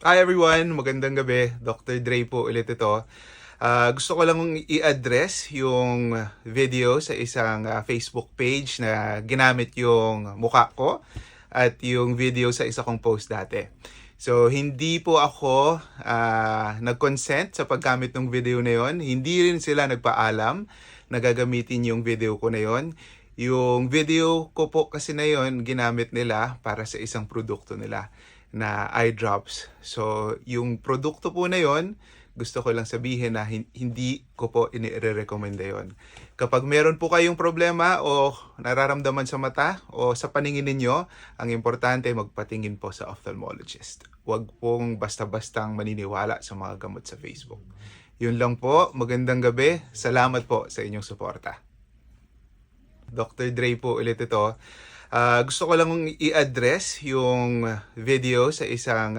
Hi everyone, magandang gabi. Dr. Dre po ulit ito. Gusto ko lang i-address yung video sa isang Facebook page na ginamit yung mukha ko at yung video sa isa kong post dati. So, hindi po ako nag-consent sa paggamit ng video na yon. Hindi rin sila nagpaalam na gagamitin yung video ko na yon. Yung video ko po kasi na yon, ginamit nila para sa isang produkto nila na eye drops. So, yung produkto po na yon, gusto ko lang sabihin na hindi ko po inire-recommenda yon. Kapag meron po kayong problema o nararamdaman sa mata o sa paningin ninyo, ang importante magpatingin po sa ophthalmologist. Huwag pong basta-bastang maniniwala sa mga gamot sa Facebook. Yun lang po, magandang gabi. Salamat po sa inyong suporta. Dr. Dre po ulit ito. Gusto ko lang i-address yung video sa isang